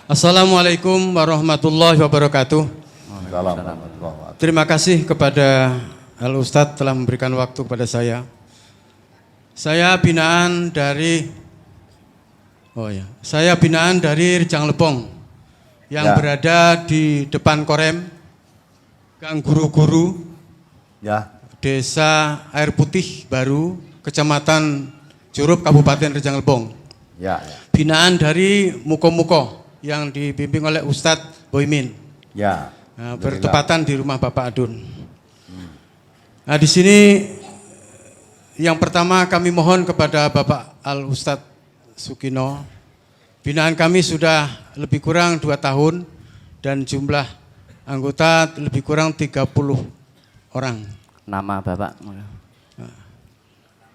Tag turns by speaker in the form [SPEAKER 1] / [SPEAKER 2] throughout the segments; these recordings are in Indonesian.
[SPEAKER 1] Assalamualaikum warahmatullahi wabarakatuh. Terima kasih kepada Al-Ustadz telah memberikan waktu kepada saya. Saya binaan dari Rejang Lebong yang berada di depan Korem, Gang Guru-Guru, Desa Air Putih Baru, Kecamatan Curup, Kabupaten Rejang Lebong. Binaan dari Muko-Muko yang dibimbing oleh Ustadz Boymin. Bertepatan di rumah Bapak Adun. Nah, di sini yang pertama kami mohon kepada Bapak Al-Ustadz Sukino. Binaan kami sudah lebih kurang 2 tahun dan jumlah anggota lebih kurang 30 orang.
[SPEAKER 2] Nama Bapak?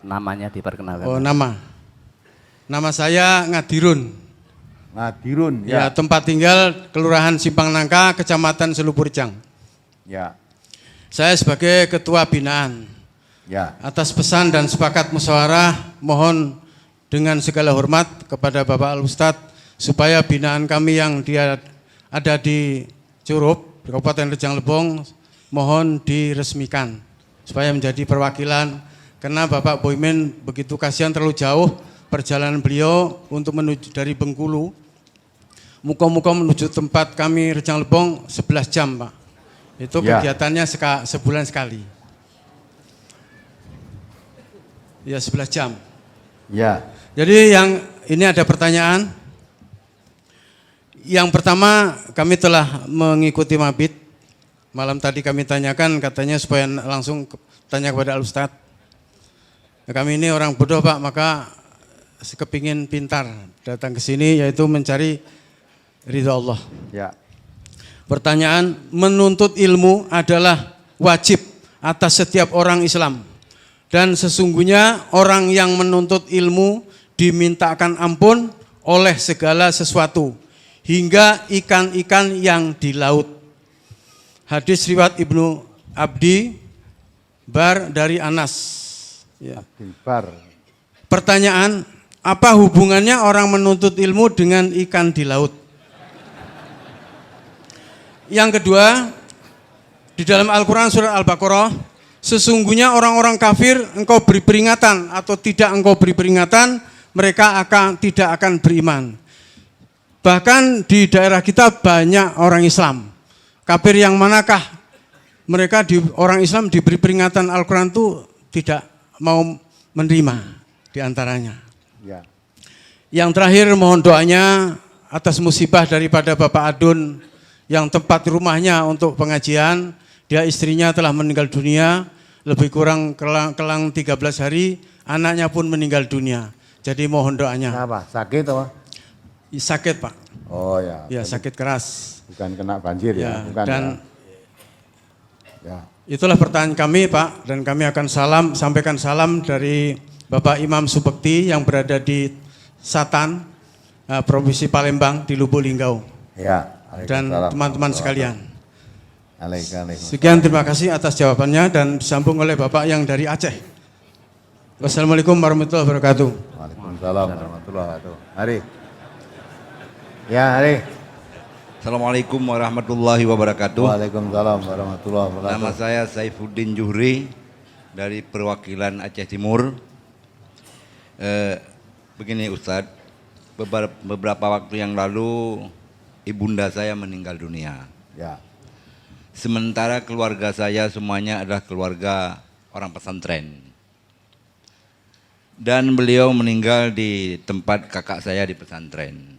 [SPEAKER 2] Namanya diperkenalkan.
[SPEAKER 1] Oh, nama saya Ngadirun.
[SPEAKER 3] Ngadirun,
[SPEAKER 1] ya. Tempat tinggal Kelurahan Simpang Nangka, Kecamatan Selupurjang. Saya sebagai ketua binaan. Atas pesan dan sepakat musyawarah, mohon dengan segala hormat kepada Bapak Al-Ustadz supaya binaan kami yang ada di Curup, Kabupaten Rejang Lebong, mohon diresmikan supaya menjadi perwakilan, karena Bapak Boymin begitu kasihan terlalu jauh perjalanan beliau untuk menuju dari Bengkulu, Muko-Muko menuju tempat kami Rejang Lebong 11 jam, Pak. Itu kegiatannya sebulan sekali. Ya, 11 jam. Jadi yang ini ada pertanyaan. Yang pertama, kami telah mengikuti mabit. Malam tadi kami tanyakan, katanya supaya langsung tanya kepada Al-Ustadz. Kami ini orang bodoh, Pak, maka kepingin pintar datang ke sini, yaitu mencari ridha Allah. Pertanyaan, menuntut ilmu adalah wajib atas setiap orang Islam. Dan sesungguhnya orang yang menuntut ilmu dimintakan ampun oleh segala sesuatu, hingga ikan-ikan yang di laut. Hadis riwayat Ibnu Abdi Bar dari Anas. Pertanyaan, apa hubungannya orang menuntut ilmu dengan ikan di laut? Yang kedua, di dalam Al-Quran surat Al-Baqarah, sesungguhnya orang-orang kafir engkau beri peringatan atau tidak engkau beri peringatan, mereka tidak akan beriman. Bahkan di daerah kita banyak orang Islam. Kafir yang manakah? Mereka orang Islam diberi peringatan Al-Quran itu tidak mau menerima diantaranya. Yang terakhir, mohon doanya atas musibah daripada Bapak Adun yang tempat rumahnya untuk pengajian. Dia istrinya telah meninggal dunia, lebih kurang kelang 13 hari, anaknya pun meninggal dunia. Jadi mohon doanya.
[SPEAKER 3] Kenapa? Sakit apa?
[SPEAKER 1] Sakit, Pak.
[SPEAKER 3] Oh ya.
[SPEAKER 1] Ya, sakit keras.
[SPEAKER 3] Bukan kena banjir ya? Bukan,
[SPEAKER 1] dan itulah pertanyaan kami, Pak, dan kami akan sampaikan salam dari Bapak Imam Subekti yang berada di Satan, Provinsi Palembang di Lubuk Linggau. Dan teman-teman sekalian. Sekian, terima kasih atas jawabannya dan disambung oleh Bapak yang dari Aceh. Wassalamualaikum warahmatullahi wabarakatuh.
[SPEAKER 3] Waalaikumsalam warahmatullahi wabarakatuh. Hari. Hari.
[SPEAKER 4] Assalamualaikum warahmatullahi wabarakatuh.
[SPEAKER 3] Waalaikumsalam warahmatullahi wabarakatuh.
[SPEAKER 4] Nama saya Saifuddin Juhri dari perwakilan Aceh Timur. Begini Ustadz, beberapa waktu yang lalu ibunda saya meninggal dunia. Sementara keluarga saya semuanya adalah keluarga orang pesantren. Dan beliau meninggal di tempat kakak saya di pesantren.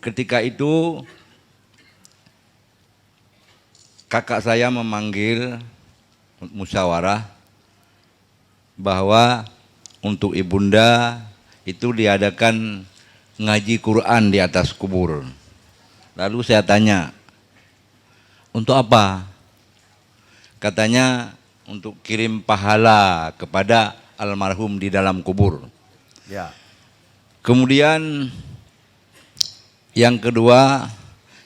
[SPEAKER 4] Ketika itu kakak saya memanggil musyawarah bahwa untuk ibunda itu diadakan ngaji Quran di atas kubur. Lalu saya tanya, untuk apa? Katanya untuk kirim pahala kepada almarhum di dalam kubur. Kemudian yang kedua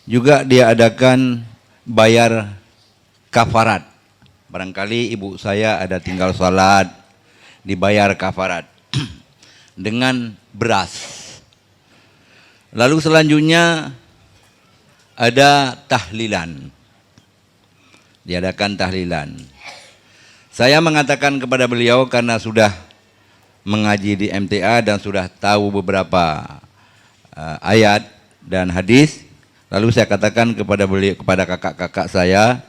[SPEAKER 4] juga diadakan bayar kafarat. Barangkali ibu saya ada tinggal salat, dibayar kafarat dengan beras. Lalu selanjutnya ada tahlilan. Diadakan tahlilan. Saya mengatakan kepada beliau karena sudah mengaji di MTA dan sudah tahu beberapa ayat dan hadis. Lalu saya katakan kepada beliau, kepada kakak-kakak saya,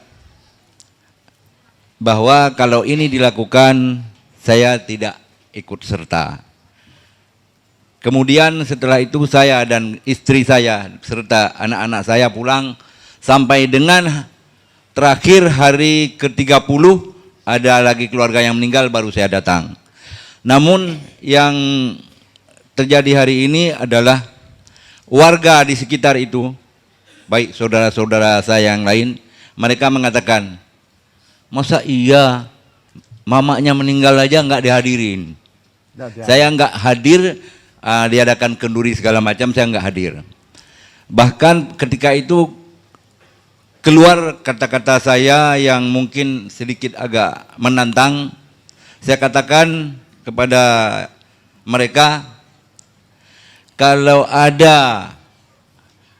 [SPEAKER 4] bahwa kalau ini dilakukan saya tidak ikut serta. Kemudian setelah itu saya dan istri saya serta anak-anak saya pulang sampai dengan terakhir hari ke-30 ada lagi keluarga yang meninggal baru saya datang. Namun yang terjadi hari ini adalah warga di sekitar itu, baik saudara-saudara saya yang lain, mereka mengatakan, masa iya mamanya meninggal aja nggak dihadirin. Saya nggak hadir, diadakan kenduri segala macam, saya nggak hadir. Bahkan ketika itu keluar kata-kata saya yang mungkin sedikit agak menantang. Saya katakan kepada mereka, kalau ada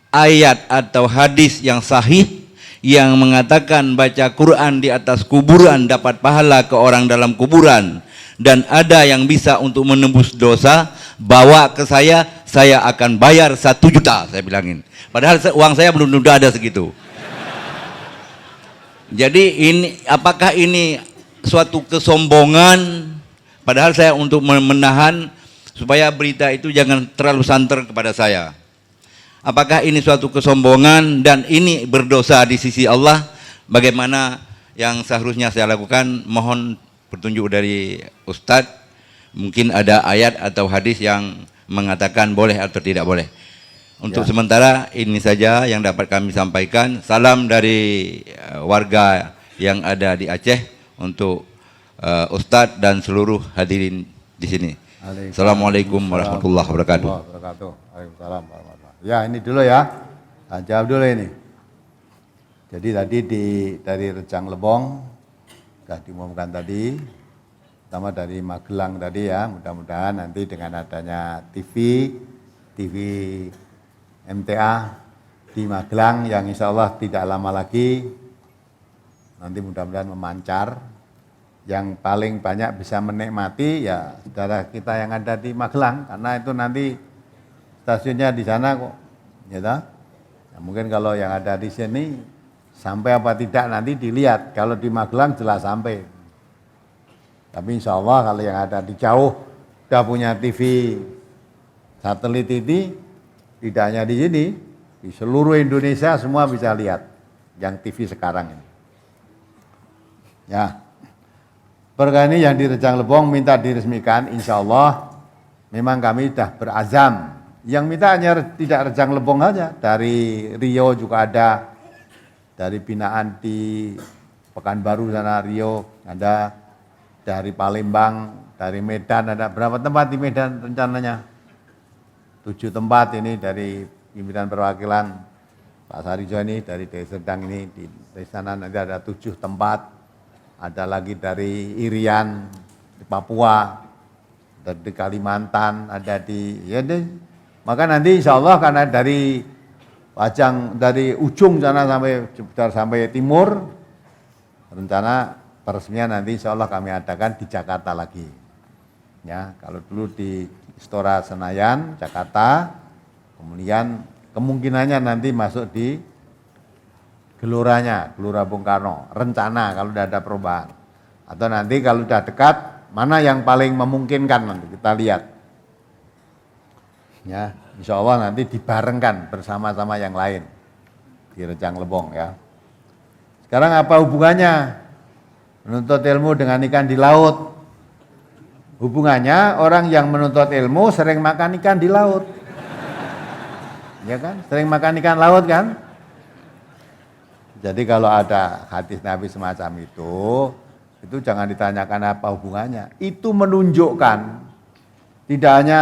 [SPEAKER 4] ayat atau hadis yang sahih yang mengatakan baca Quran di atas kuburan dapat pahala ke orang dalam kuburan, dan ada yang bisa untuk menembus dosa, bawa ke saya akan bayar 1 juta, saya bilangin. Padahal uang saya belum ada segitu. Jadi ini, apakah ini suatu kesombongan? Padahal saya untuk menahan supaya berita itu jangan terlalu santer kepada saya. Apakah ini suatu kesombongan dan ini berdosa di sisi Allah? Bagaimana yang seharusnya saya lakukan? Mohon petunjuk dari Ustadz. Mungkin ada ayat atau hadis yang mengatakan boleh atau tidak boleh. Untuk sementara ini saja yang dapat kami sampaikan. Salam dari warga yang ada di Aceh untuk Ustadz dan seluruh hadirin di sini. Assalamualaikum warahmatullahi wabarakatuh.
[SPEAKER 3] Waalaikumsalam warahmatullahi. Ya, ini dulu ya. Nah, jawab dulu ini. Jadi tadi dari Rejang Lebong sudah diumumkan tadi, pertama dari Magelang tadi ya. Mudah-mudahan nanti dengan adanya TV MTA di Magelang yang insya Allah tidak lama lagi nanti mudah-mudahan memancar. Yang paling banyak bisa menikmati ya saudara kita yang ada di Magelang, karena itu nanti stasiunnya di sana kok, ya toh? Nah, mungkin kalau yang ada di sini sampai apa tidak nanti dilihat. Kalau di Magelang jelas sampai. Tapi insya Allah kalau yang ada di jauh sudah punya TV satelit ini, tidak hanya di sini, di seluruh Indonesia semua bisa lihat yang TV sekarang ini. Ya, perkara ini yang di Rejang Lebong minta diresmikan, insya Allah memang kami sudah berazam. Yang minta hanya tidak Rejang Lebong aja, dari Rio juga ada, dari binaan di Pekanbaru sana Rio ada, dari Palembang, dari Medan ada. Berapa tempat di Medan rencananya? 7 tempat ini dari pimpinan perwakilan Pak Sarijo ini, dari Deli Serdang ini, di sana nanti ada 7 tempat, ada lagi dari Irian, di Papua, dari Kalimantan, ada di, ya deh. Maka nanti insya Allah karena dari Pajang, dari ujung sana sampai timur, rencana peresmian nanti insya Allah kami adakan di Jakarta lagi. Ya, kalau dulu di Istora Senayan, Jakarta, kemudian kemungkinannya nanti masuk di Geloranya, Gelora Bung Karno, rencana kalau sudah ada perubahan. Atau nanti kalau sudah dekat, mana yang paling memungkinkan nanti kita lihat. Ya, insya Allah nanti dibarengkan bersama-sama yang lain di Rejang Lebong ya. Sekarang apa hubungannya menuntut ilmu dengan ikan di laut? Hubungannya orang yang menuntut ilmu sering makan ikan di laut. Ya kan? Sering makan ikan laut kan? Jadi kalau ada hadis Nabi semacam itu jangan ditanyakan apa hubungannya. Itu menunjukkan tidak hanya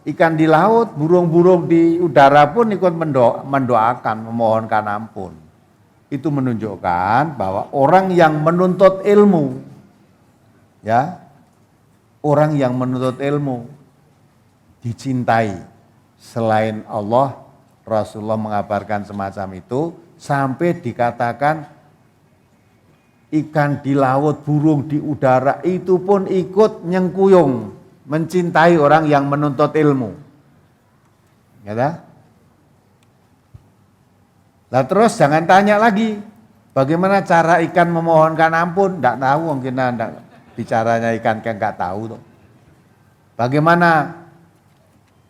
[SPEAKER 3] ikan di laut, burung-burung di udara pun ikut mendoakan, memohonkan ampun. Itu menunjukkan bahwa orang yang menuntut ilmu, ya, orang yang menuntut ilmu dicintai selain Allah, Rasulullah mengabarkan semacam itu sampai dikatakan ikan di laut, burung di udara itu pun ikut nyengkuyung mencintai orang yang menuntut ilmu. Ya dah? Lah terus jangan tanya lagi bagaimana cara ikan memohonkan ampun, enggak tahu mungkin enggak bicaranya ikan kan enggak tahu tuh. Bagaimana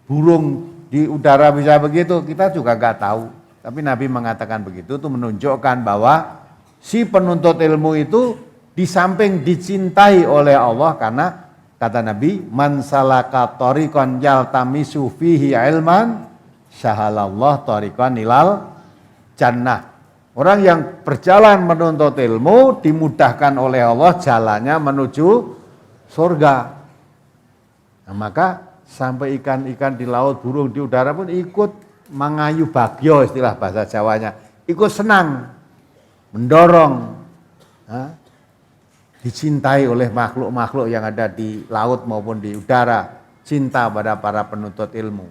[SPEAKER 3] burung di udara bisa begitu, kita juga enggak tahu. Tapi Nabi mengatakan begitu itu menunjukkan bahwa si penuntut ilmu itu di samping dicintai oleh Allah karena kata Nabi, man salaka tariqan yaltamisu fihi ilman syahalallah tariqan ilal jannah. Orang yang berjalan menuntut ilmu dimudahkan oleh Allah jalannya menuju surga. Nah, maka sampai ikan-ikan di laut, burung di udara pun ikut mangayu bagyo istilah bahasa Jawanya. Ikut senang, mendorong, dicintai oleh makhluk-makhluk yang ada di laut maupun di udara. Cinta pada para penuntut ilmu.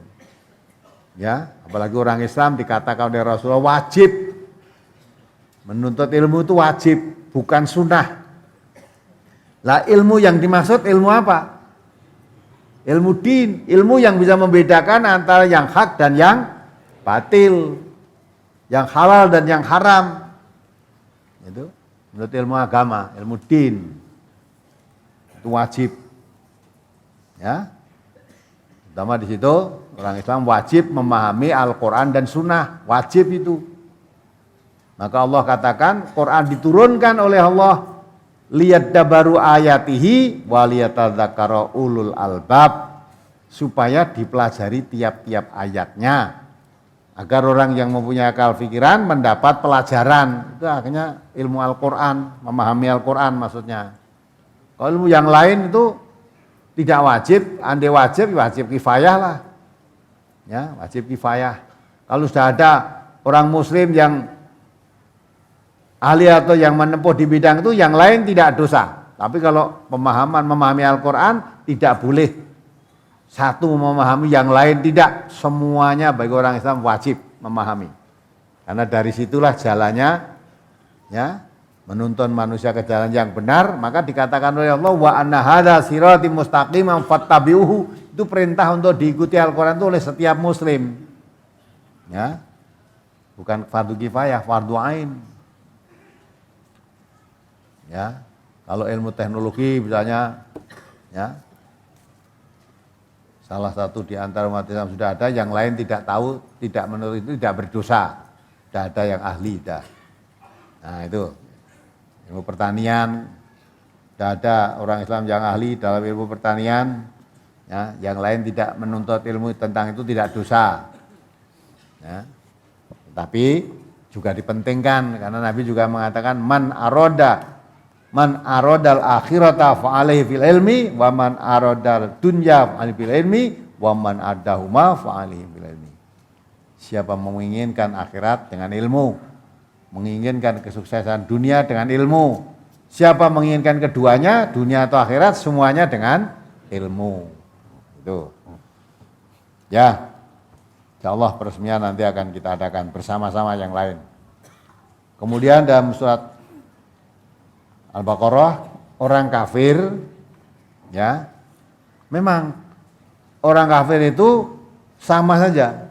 [SPEAKER 3] Ya, apalagi orang Islam dikatakan oleh Rasulullah wajib. Menuntut ilmu itu wajib, bukan sunnah. Lah ilmu yang dimaksud ilmu apa? Ilmu din, ilmu yang bisa membedakan antara yang hak dan yang batil, yang halal dan yang haram. Itu menurut ilmu agama, ilmu din. Itu wajib. Ya. Pertama di situ orang Islam wajib memahami Al-Qur'an dan sunnah, wajib itu. Maka Allah katakan Quran diturunkan oleh Allah liyaddabaru ayatihi waliyatadzakara ulul albab, supaya dipelajari tiap-tiap ayatnya agar orang yang mempunyai akal pikiran mendapat pelajaran. Itu akhirnya ilmu Al-Qur'an, memahami Al-Qur'an maksudnya. Kalau ilmu yang lain itu tidak wajib, andai wajib, wajib kifayah lah. Ya, wajib kifayah. Kalau sudah ada orang muslim yang ahli atau yang menempuh di bidang itu, yang lain tidak dosa. Tapi kalau memahami Al-Qur'an tidak boleh satu memahami yang lain tidak. Semuanya bagi orang Islam wajib memahami. Karena dari situlah jalannya ya menuntun manusia ke jalan yang benar. Maka dikatakan oleh Allah wa anna hadza sirati mustaqiman fattabi'uhu. Itu perintah untuk diikuti Al-Qur'an itu oleh setiap muslim. Ya. Bukan fardu kifayah, fardu ain. Ya, kalau ilmu teknologi misalnya, ya, salah satu di antara umat Islam sudah ada, yang lain tidak tahu, tidak menurut itu tidak berdosa, sudah ada yang ahli, dah. Nah itu ilmu pertanian, sudah ada orang Islam yang ahli dalam ilmu pertanian, ya, yang lain tidak menuntut ilmu tentang itu tidak dosa. Ya. Tapi juga dipentingkan karena Nabi juga mengatakan man aradal akhirata fa alaihi fil ilmi wa man aradal dunya fa alaihi fil ilmi wa man adahuma fa alaihi fil ilmi. Siapa menginginkan akhirat dengan ilmu, menginginkan kesuksesan dunia dengan ilmu. Siapa menginginkan keduanya, dunia atau akhirat, semuanya dengan ilmu. Itu. Ya. Insyaallah peresmian nanti akan kita adakan bersama-sama yang lain. Kemudian dalam surat Al-Baqarah, orang kafir, ya, memang orang kafir itu sama saja.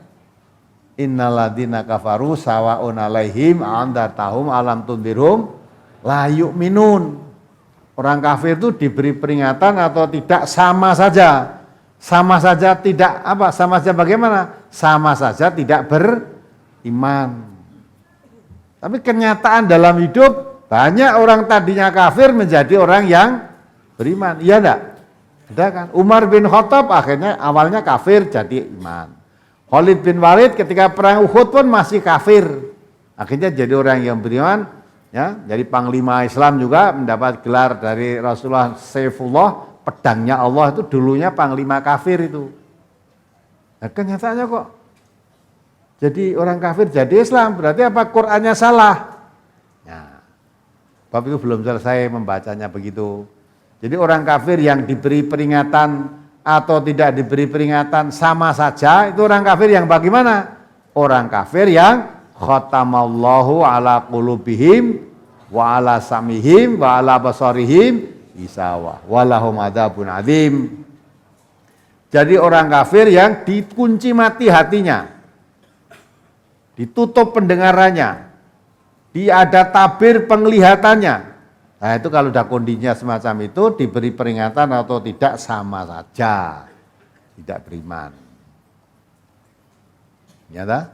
[SPEAKER 3] Innalladzina kafaru sawa'un alaihim andartahum alam tundirum la yu'minun. Orang kafir itu diberi peringatan atau tidak sama saja. Sama saja tidak apa? Sama saja bagaimana? Sama saja tidak beriman. Tapi kenyataan dalam hidup banyak orang tadinya kafir menjadi orang yang beriman. Iya enggak? Ada kan? Umar bin Khattab akhirnya awalnya kafir jadi iman. Khalid bin Walid ketika perang Uhud pun masih kafir. Akhirnya jadi orang yang beriman, ya, jadi panglima Islam juga mendapat gelar dari Rasulullah Saifullah, pedangnya Allah itu dulunya panglima kafir itu. Nah, kenyataannya kok jadi orang kafir jadi Islam, berarti apa? Qur'annya salah. Bab itu belum selesai membacanya begitu. Jadi orang kafir yang diberi peringatan atau tidak diberi peringatan sama saja, itu orang kafir yang bagaimana? orang kafir yang khatamallahu ala qulubihim wa ala samihim wa ala basarihim isawa walahum adzabun adzim. Jadi orang kafir yang dikunci mati hatinya, ditutup pendengarannya, ada tabir penglihatannya. Nah itu kalau udah kondisinya semacam itu, diberi peringatan atau tidak sama saja, tidak beriman. Nyata?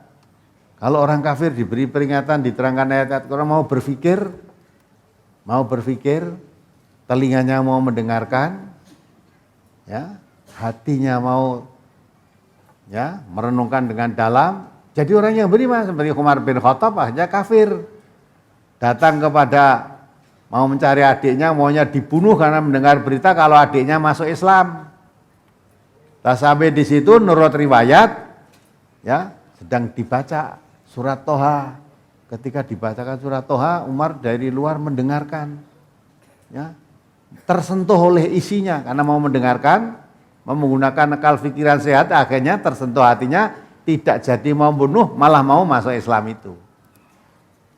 [SPEAKER 3] Kalau orang kafir diberi peringatan, diterangkan ayat-ayat Quran, mau berpikir, telinganya mau mendengarkan, ya, hatinya mau ya merenungkan dengan dalam. Jadi orang yang beriman seperti Umar bin Khattab akhirnya kafir. Datang kepada mau mencari adiknya, maunya dibunuh karena mendengar berita kalau adiknya masuk Islam. Sampai di situ menurut riwayat ya sedang dibaca surat Toha. Ketika dibacakan surat Toha, Umar dari luar mendengarkan. Ya, tersentuh oleh isinya karena mau mendengarkan, menggunakan akal pikiran sehat, akhirnya tersentuh hatinya, tidak jadi mau bunuh, malah mau masuk Islam itu.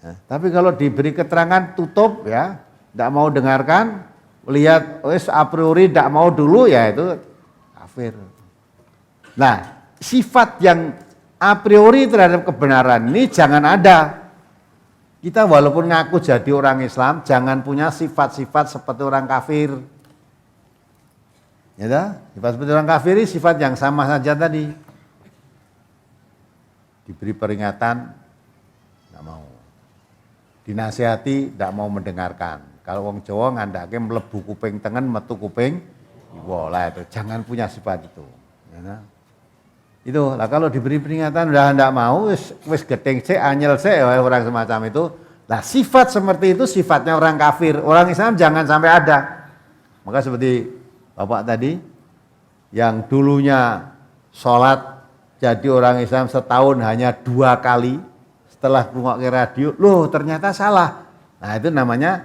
[SPEAKER 3] Nah, tapi kalau diberi keterangan tutup ya, tidak mau dengarkan, lihat a priori tidak mau dulu, ya itu kafir. Nah, sifat yang a priori terhadap kebenaran ini jangan ada. Kita walaupun ngaku jadi orang Islam, jangan punya sifat-sifat seperti orang kafir. Ya, sifat seperti orang kafir ini sifat yang sama saja tadi. Diberi peringatan, tidak mau. Dinasihati, tidak mau mendengarkan. Kalau wong Jawa ngandake mlebu kuping tengen, metu kuping kiwa. Lah itu, jangan punya sifat itu. Ya, itu lah kalau diberi peringatan udah tidak mau, wis geting sik, anyel sik orang semacam itu. Lah sifat seperti itu sifatnya orang kafir. Orang Islam jangan sampai ada. Maka seperti Bapak tadi yang dulunya sholat jadi orang Islam setahun hanya 2 kali, setelah ngrungokke radio, loh ternyata salah. Nah itu namanya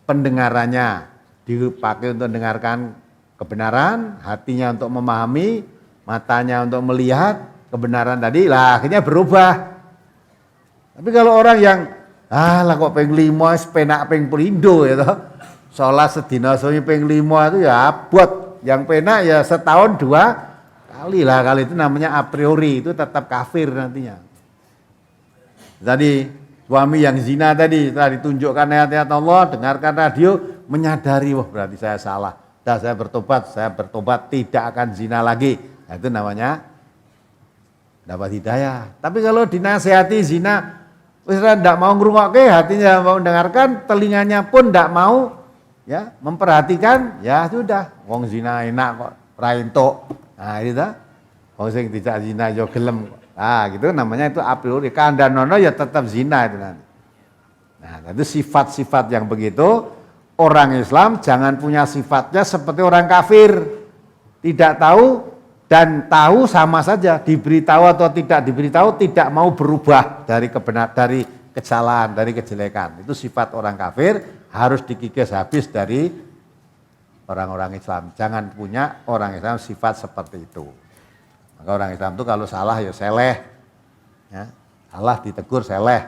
[SPEAKER 3] pendengarannya dipakai untuk mendengarkan kebenaran, hatinya untuk memahami, matanya untuk melihat kebenaran tadi, lah akhirnya berubah. Tapi kalau orang yang lah kok ping 5 penak ping pelindo ya toh. Sholat sedina sunyi ping 5 itu ya abot. Yang penak ya setahun 2 kali lah, kali itu namanya a priori, itu tetap kafir nantinya. Tadi suami yang zina tadi setelah ditunjukkan ayat-ayat Allah, dengarkan radio, menyadari wah berarti saya salah. Dan saya bertobat tidak akan zina lagi. Nah, itu namanya dapat hidayah. Tapi kalau dinasihati zina, wis tidak mau ngrungokke, hatinya mau mendengarkan, telinganya pun tidak mau ya memperhatikan, ya sudah, wong zina enak kok, ra entuk. Nah, itu wong sing dijak zina yo gelem. Ah, gitu namanya itu a priori. Kandhanono ya tetap zina itu nanti. Nah, itu sifat-sifat yang begitu, orang Islam jangan punya sifatnya seperti orang kafir. Tidak tahu dan tahu sama saja, diberitahu atau tidak diberitahu tidak mau berubah dari kesalahan, dari kejelekan. Itu sifat orang kafir, harus dikikis habis dari orang-orang Islam. Jangan punya orang Islam sifat seperti itu. Maka orang Islam itu kalau salah ya seleh, ya, salah ditegur seleh,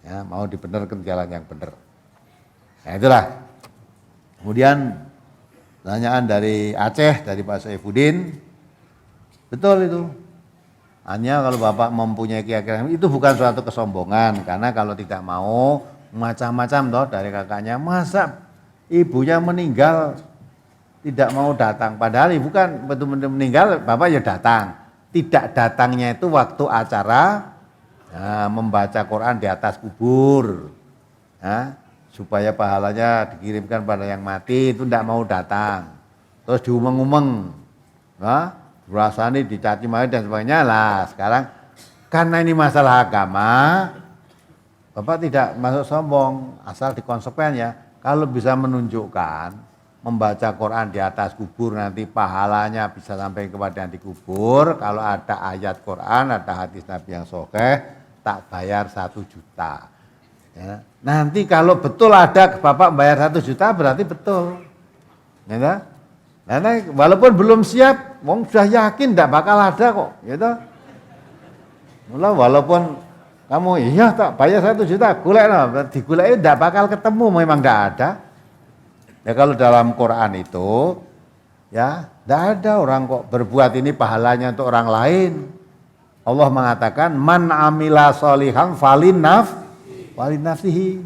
[SPEAKER 3] ya, mau dibenarkan jalan yang benar. Nah itulah. Kemudian pertanyaan dari Aceh, dari Pak Saifuddin, betul itu. Hanya kalau Bapak mempunyai keyakinan itu bukan suatu kesombongan, karena kalau tidak mau macam-macam toh dari kakaknya, masa ibunya meninggal tidak mau datang, padahal ibu kan betul-betul meninggal, Bapak ya datang. Tidak datangnya itu waktu acara membaca Quran di atas kubur, supaya pahalanya dikirimkan pada yang mati, itu tidak mau datang. Terus diumeng-umeng, rasanya dicaci maki dan sebagainya. Lah sekarang karena ini masalah agama, Bapak tidak masuk sombong, asal dikonsekuensi ya. Kalau bisa menunjukkan membaca Quran di atas kubur nanti pahalanya bisa sampai kepada yang dikubur. Kalau ada ayat Quran, ada hadis Nabi yang sahih, tak bayar 1 juta. Ya. Nanti kalau betul ada Bapak bayar 1 juta berarti betul. Ya, walaupun belum siap, wong sudah yakin tidak bakal ada kok, gitu. Mula walaupun kamu iya tak bayar 1 juta, golek no, digoleki tidak bakal ketemu, memang tidak ada. Ya kalau dalam Quran itu ya tidak ada orang kok berbuat ini pahalanya untuk orang lain. Allah mengatakan man amila sholihan falinafsihi.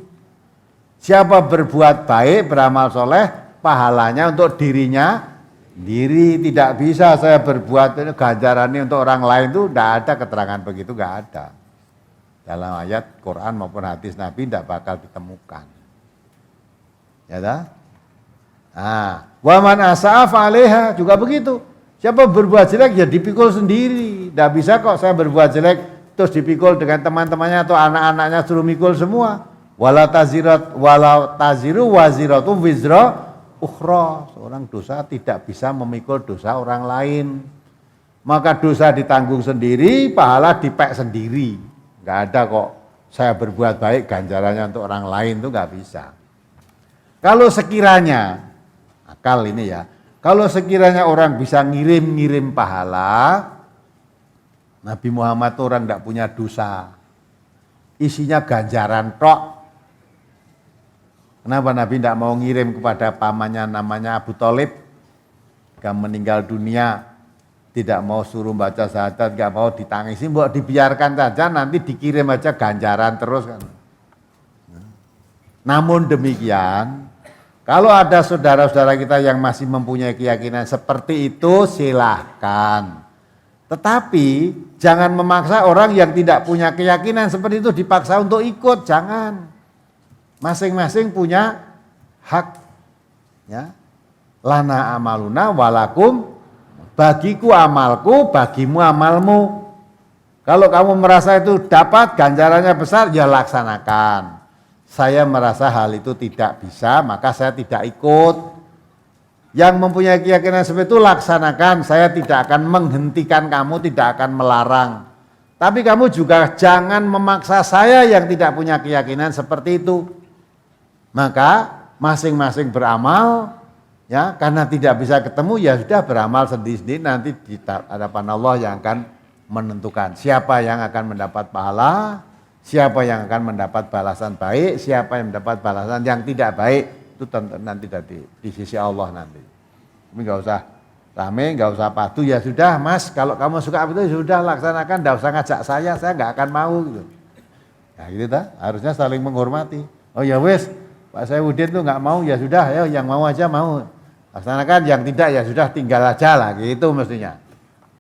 [SPEAKER 3] Siapa berbuat baik, beramal soleh, pahalanya untuk dirinya sendiri. Tidak bisa saya berbuat ini ganjarannya untuk orang lain, itu tidak ada keterangan begitu, tidak ada. Dalam ayat Quran maupun hadis Nabi tidak bakal ditemukan. Ya dah? Nah, wa man asa'af 'alaiha juga begitu. Siapa berbuat jelek ya dipikul sendiri. Tidak bisa kok saya berbuat jelek terus dipikul dengan teman-temannya atau anak-anaknya suruh mikul semua. Wala taziru waziratu wizra ukhra. Seorang dosa tidak bisa memikul dosa orang lain. Maka dosa ditanggung sendiri, pahala dipek sendiri. Enggak ada kok saya berbuat baik ganjarannya untuk orang lain, itu enggak bisa. Kalau sekiranya akal ini ya, kalau sekiranya orang bisa ngirim-ngirim pahala, Nabi Muhammad itu orang enggak punya dosa. Isinya ganjaran tok. Kenapa Nabi tidak mau ngirim kepada pamannya namanya Abu Thalib yang meninggal dunia, tidak mau suruh baca syahadat, tidak mau ditangisi, mau dibiarkan saja nanti dikirim aja ganjaran terus kan. Namun demikian, kalau ada saudara-saudara kita yang masih mempunyai keyakinan seperti itu silahkan. Tetapi jangan memaksa orang yang tidak punya keyakinan seperti itu dipaksa untuk ikut, jangan. Masing-masing punya hak, ya. Lana amaluna walakum, bagiku amalku, bagimu amalmu. Kalau kamu merasa itu dapat ganjarannya besar, ya laksanakan. Saya merasa hal itu tidak bisa, maka saya tidak ikut. Yang mempunyai keyakinan seperti itu laksanakan. Saya tidak akan menghentikan kamu, tidak akan melarang. Tapi kamu juga jangan memaksa saya yang tidak punya keyakinan seperti itu. Maka masing-masing beramal, ya, karena tidak bisa ketemu ya sudah beramal sendiri-sendiri, nanti di hadapan Allah yang akan menentukan siapa yang akan mendapat pahala, siapa yang akan mendapat balasan baik, siapa yang mendapat balasan yang tidak baik, itu nanti di sisi Allah nanti. Tapi nggak usah rame, nggak usah patuh, ya sudah Mas, kalau kamu suka itu sudah laksanakan, nggak usah ngajak saya nggak akan mau gitu. Nah gitu ta, harusnya saling menghormati. Oh ya wes, Pak Saifuddin tuh nggak mau, ya sudah, ya yang mau aja mau. Laksanakan, yang tidak ya sudah tinggal aja lah, gitu mestinya.